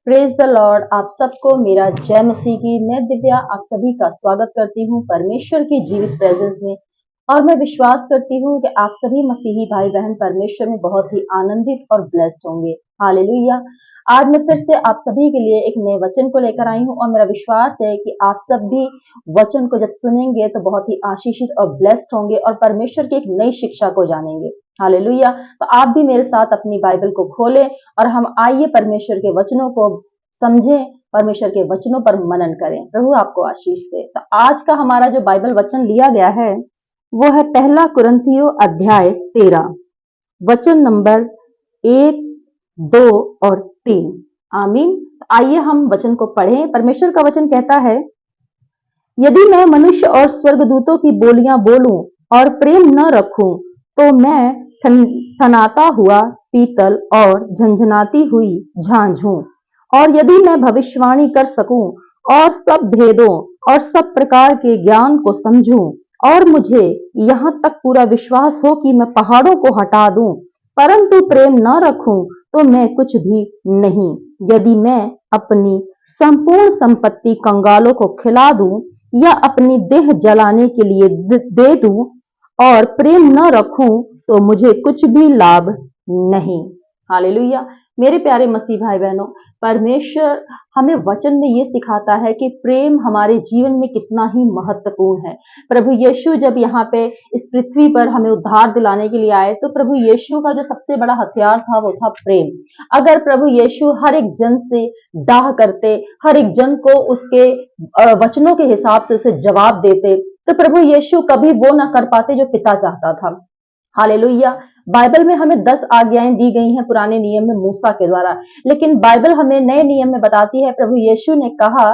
Praise the Lord. आप सबको मेरा जय मसीह की। मैं दिव्या आप सभी का स्वागत करती हूँ परमेश्वर की जीवित प्रेजेंस में। और मैं विश्वास करती हूँ कि आप सभी मसीही भाई बहन परमेश्वर में बहुत ही आनंदित और ब्लेस्ड होंगे। हालेलुया। आज मैं फिर से आप सभी के लिए एक नए वचन को लेकर आई हूँ और मेरा विश्वास है कि आप सब भी वचन को जब सुनेंगे तो बहुत ही आशीषित और ब्लेस्ड होंगे और परमेश्वर की एक नई शिक्षा को जानेंगे। हालेलुया। तो आप भी मेरे साथ अपनी बाइबल को खोलें और हम आइए परमेश्वर के वचनों को समझें, परमेश्वर के वचनों पर मनन करें। प्रभु आपको आशीष दे। तो आज का हमारा जो बाइबल वचन लिया गया है वो है पहला कुरिन्थियों अध्याय 13 वचन नंबर 1, 2 और 3। आमीन। आइए हम वचन को पढ़ें। परमेश्वर का वचन कहता है, यदि मैं मनुष्य और स्वर्गदूतों की बोलियां बोलूं और प्रेम न रखूं तो मैं ठनाता हुआ पीतल और झंझनाती हुई झांझ हूं। और यदि मैं भविष्यवाणी कर सकूं और सब भेदों और सब प्रकार के ज्ञान को समझूं और मुझे यहाँ तक पूरा विश्वास हो कि मैं पहाड़ों को हटा दूं, परंतु प्रेम न रखूं तो मैं कुछ भी नहीं। यदि मैं अपनी संपूर्ण संपत्ति कंगालों को खिला दूं या अपनी देह जलाने के लिए दे दूं और प्रेम न रखूं तो मुझे कुछ भी लाभ नहीं। हालेलुया। मेरे प्यारे मसीह भाई बहनों, परमेश्वर हमें वचन में ये सिखाता है कि प्रेम हमारे जीवन में कितना ही महत्वपूर्ण है। प्रभु यीशु जब यहाँ पे इस पृथ्वी पर हमें उद्धार दिलाने के लिए आए तो प्रभु यीशु का जो सबसे बड़ा हथियार था वो था प्रेम। अगर प्रभु यीशु हर एक जन से डाह करते, हर एक जन को उसके वचनों के हिसाब से उसे जवाब देते, तो प्रभु यीशु कभी वो ना कर पाते जो पिता चाहता था। हालेलुया। बाइबल में हमें 10 आज्ञाएं दी गई हैं पुराने नियम में मूसा के द्वारा, लेकिन बाइबल हमें नए नियम में बताती है, प्रभु यीशु ने कहा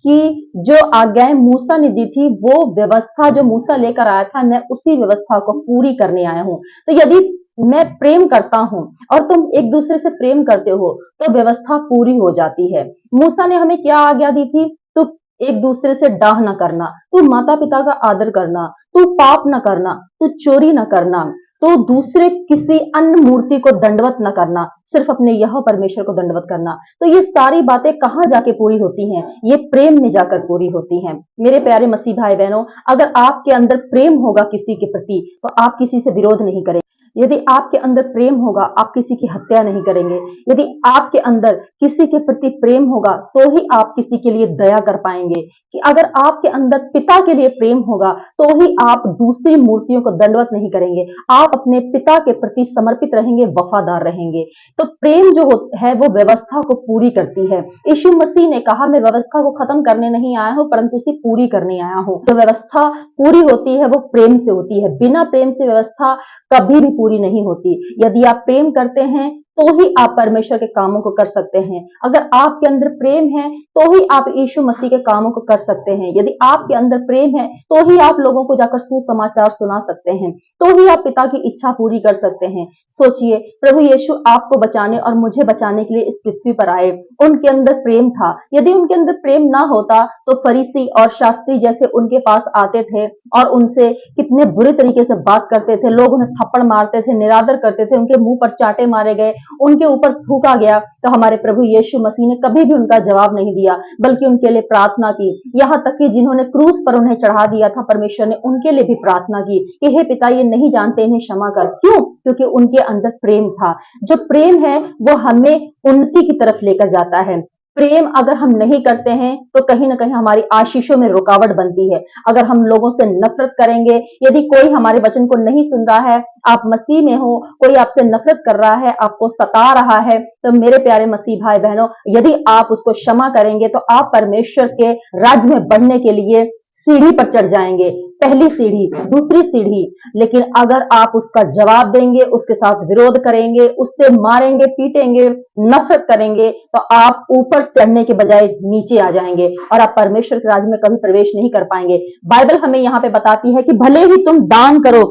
कि जो आज्ञाएं मूसा ने दी थी वो व्यवस्था जो मूसा लेकर आया था, मैं उसी व्यवस्था को पूरी करने आया हूं। तो यदि मैं प्रेम करता हूं और तुम एक दूसरे से प्रेम करते हो तो व्यवस्था पूरी हो जाती है। मूसा ने हमें क्या आज्ञा दी थी? तो एक दूसरे से डाह न करना, तू माता पिता का आदर करना, तू पाप न करना, तू चोरी न करना, तो दूसरे किसी अन्य मूर्ति को दंडवत न करना, सिर्फ अपने यह परमेश्वर को दंडवत करना। तो ये सारी बातें कहां जाके पूरी होती हैं? ये प्रेम में जाकर पूरी होती हैं। मेरे प्यारे मसीह भाई बहनों, अगर आपके अंदर प्रेम होगा किसी के प्रति तो आप किसी से विरोध नहीं करेंगे। यदि आपके अंदर प्रेम होगा आप किसी की हत्या नहीं करेंगे। यदि आपके अंदर किसी के प्रति प्रेम होगा तो ही आप किसी के लिए दया कर पाएंगे। कि अगर आपके अंदर पिता के लिए प्रेम होगा तो ही आप दूसरी मूर्तियों को दंडवत नहीं करेंगे। आप अपने पिता के प्रति समर्पित रहेंगे, वफादार रहेंगे। तो प्रेम जो है वो व्यवस्था को पूरी करती है। यीशु मसीह ने कहा, मैं व्यवस्था को खत्म करने नहीं आया हूं परंतु उसे पूरी करने आया हूं। तो व्यवस्था पूरी होती है वो प्रेम से होती है। बिना प्रेम से व्यवस्था कभी भी पूरी नहीं होती। यदि आप प्रेम करते हैं तो ही आप परमेश्वर के कामों को कर सकते हैं। अगर आपके अंदर प्रेम है तो ही आप यीशु मसीह के कामों को कर सकते हैं। यदि आपके अंदर प्रेम है तो ही आप लोगों को जाकर सुसमाचार सुना सकते हैं, तो ही आप पिता की इच्छा पूरी कर सकते हैं। सोचिए, प्रभु यीशु आपको बचाने और मुझे बचाने के लिए इस पृथ्वी पर आए। उनके अंदर प्रेम था। यदि उनके अंदर प्रेम ना होता तो फरीसी और शास्त्री जैसे उनके पास आते थे और उनसे कितने बुरे तरीके से बात करते थे। लोग उन्हें थप्पड़ मारते थे, निरादर करते थे, उनके मुंह पर चांटे मारे गए, उनके ऊपर थूका गया। तो हमारे प्रभु यीशु मसीह ने कभी भी उनका जवाब नहीं दिया बल्कि उनके लिए प्रार्थना की। यहाँ तक कि जिन्होंने क्रूस पर उन्हें चढ़ा दिया था, परमेश्वर ने उनके लिए भी प्रार्थना की कि हे पिता, ये नहीं जानते, इन्हें क्षमा कर। क्यों? क्योंकि उनके अंदर प्रेम था। जो प्रेम है वो हमें उन्नति की तरफ लेकर जाता है। प्रेम अगर हम नहीं करते हैं तो कहीं ना कहीं हमारी आशीषों में रुकावट बनती है। अगर हम लोगों से नफरत करेंगे, यदि कोई हमारे वचन को नहीं सुन रहा है, आप मसीह में हो, कोई आपसे नफरत कर रहा है, आपको सता रहा है, तो मेरे प्यारे मसीह भाई बहनों, यदि आप उसको क्षमा करेंगे तो आप परमेश्वर के राज्य में बढ़ने के लिए सीढ़ी पर चढ़ जाएंगे। पहली सीढ़ी, दूसरी सीढ़ी। लेकिन अगर आप उसका जवाब देंगे, उसके साथ विरोध करेंगे, उससे मारेंगे, पीटेंगे, नफरत करेंगे, तो आप ऊपर चढ़ने के बजाय नीचे आ जाएंगे और आप परमेश्वर के राज्य में कभी प्रवेश नहीं कर पाएंगे। बाइबल हमें यहाँ पे बताती है कि भले ही तुम दान करो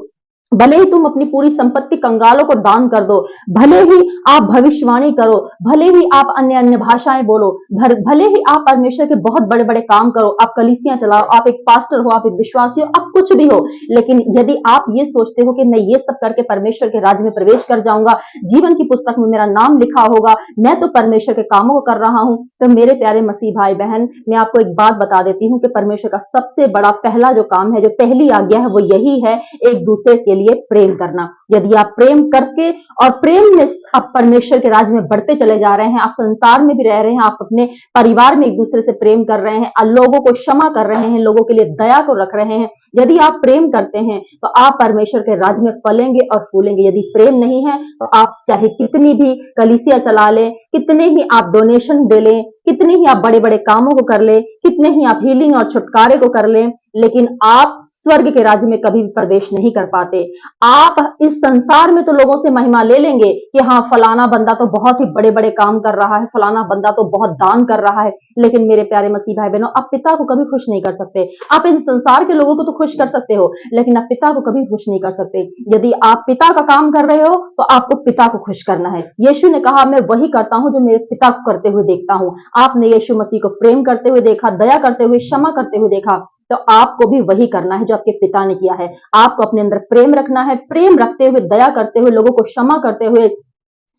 भले ही तुम अपनी पूरी संपत्ति कंगालों को दान कर दो, भले ही आप भविष्यवाणी करो, भले ही आप अन्य अन्य भाषाएं बोलो, भले ही आप परमेश्वर के बहुत बड़े बड़े काम करो, आप कलीसियां चलाओ, आप एक पास्टर हो, आप एक विश्वासी हो, आप कुछ भी हो, लेकिन यदि आप ये सोचते हो कि मैं ये सब करके परमेश्वर के राज्य में प्रवेश कर जाऊंगा, जीवन की पुस्तक में मेरा नाम लिखा होगा, मैं तो परमेश्वर के कामों को कर रहा हूं, तो मेरे प्यारे मसीह भाई बहन, मैं आपको एक बात बता देती हूँ कि परमेश्वर का सबसे बड़ा पहला जो काम है, जो पहली आज्ञा है, वो यही है, एक दूसरे के लिए प्रेम करना। यदि आप प्रेम करके और प्रेम में आप परमेश्वर के राज्य में बढ़ते चले जा रहे हैं, आप संसार में भी रह रहे हैं, आप अपने परिवार में एक दूसरे से प्रेम कर रहे हैं, लोगों को क्षमा कर रहे हैं, लोगों के लिए दया को रख रहे हैं, यदि आप प्रेम करते हैं तो आप परमेश्वर के राज्य में फलेंगे और फूलेंगे। यदि प्रेम नहीं है तो आप चाहे कितनी भी कलीसिया चला लें, कितने ही आप डोनेशन दे लें, कितने ही आप बड़े बड़े कामों को कर लें, कितने ही आप हीलिंग और छुटकारे को कर लें, लेकिन आप स्वर्ग के राज्य में कभी भी प्रवेश नहीं कर पाते। आप इस संसार में तो लोगों से महिमा ले लेंगे कि हाँ फलाना बंदा तो बहुत ही बड़े बड़े काम कर रहा है, फलाना बंदा तो बहुत दान कर रहा है, लेकिन मेरे प्यारे मसीह भाई बहनों, आप पिता को कभी खुश नहीं कर सकते। आप इन संसार के लोगों को तो खुश कर सकते हो, लेकिन आप पिता को कभी खुश नहीं कर सकते। यदि आप पिता का काम कर रहे हो तो आपको पिता को खुश करना है। यीशु ने कहा मैं वही करता हूं जो मेरे पिता को करते हुए देखता हूं। आपने यीशु मसीह को प्रेम करते हुए देखा, दया करते हुए, क्षमा करते हुए देखा, तो आपको भी वही करना है जो आपके पिता ने किया है। आपको अपने अंदर प्रेम रखना है, प्रेम रखते हुए, दया करते हुए, लोगों को क्षमा करते हुए,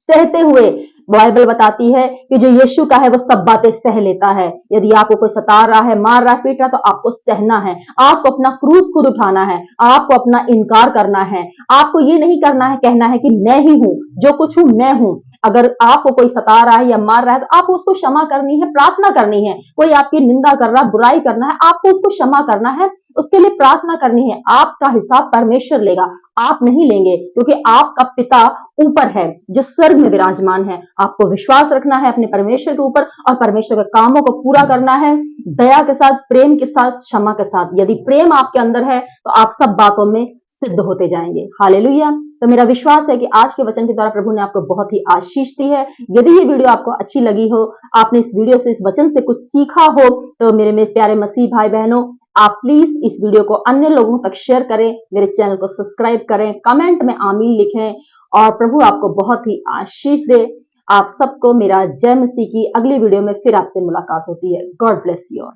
सहते हुए। बाइबल बताती है कि जो यीशु का है वो सब बातें सह लेता है। यदि आपको कोई सता रहा है, मार रहा है, पीट रहा है, तो आपको सहना है, आपको अपना क्रूस खुद उठाना है, आपको अपना इनकार करना है। आपको ये नहीं करना है, कहना है कि मैं ही हूं, जो कुछ हूं मैं हूं। अगर आपको कोई सता रहा है या मार रहा है तो आपको उसको क्षमा करनी है, प्रार्थना करनी है। कोई आपकी निंदा कर रहा, बुराई करना है, आपको उसको क्षमा करना है, उसके लिए प्रार्थना करनी है। आपका हिसाब परमेश्वर लेगा, आप नहीं लेंगे, क्योंकि आपका पिता ऊपर है जो स्वर्ग में विराजमान है। आपको विश्वास रखना है अपने परमेश्वर के ऊपर और परमेश्वर के कामों को पूरा करना है, दया के साथ, प्रेम के साथ, क्षमा के साथ। यदि प्रेम आपके अंदर है तो आप सब बातों में सिद्ध होते जाएंगे। हालेलुया। तो मेरा विश्वास है कि आज के वचन के द्वारा प्रभु ने आपको बहुत ही आशीष दी है। यदि ये वीडियो आपको अच्छी लगी हो, आपने इस वीडियो से, इस वचन से कुछ सीखा हो, तो मेरे प्यारे मसीह भाई बहनों, आप प्लीज इस वीडियो को अन्य लोगों तक शेयर करें, मेरे चैनल को सब्सक्राइब करें, कमेंट में आमीन लिखें, और प्रभु आपको बहुत ही आशीष दे। आप सबको मेरा जय मसीह की। अगली वीडियो में फिर आपसे मुलाकात होती है। God bless you all.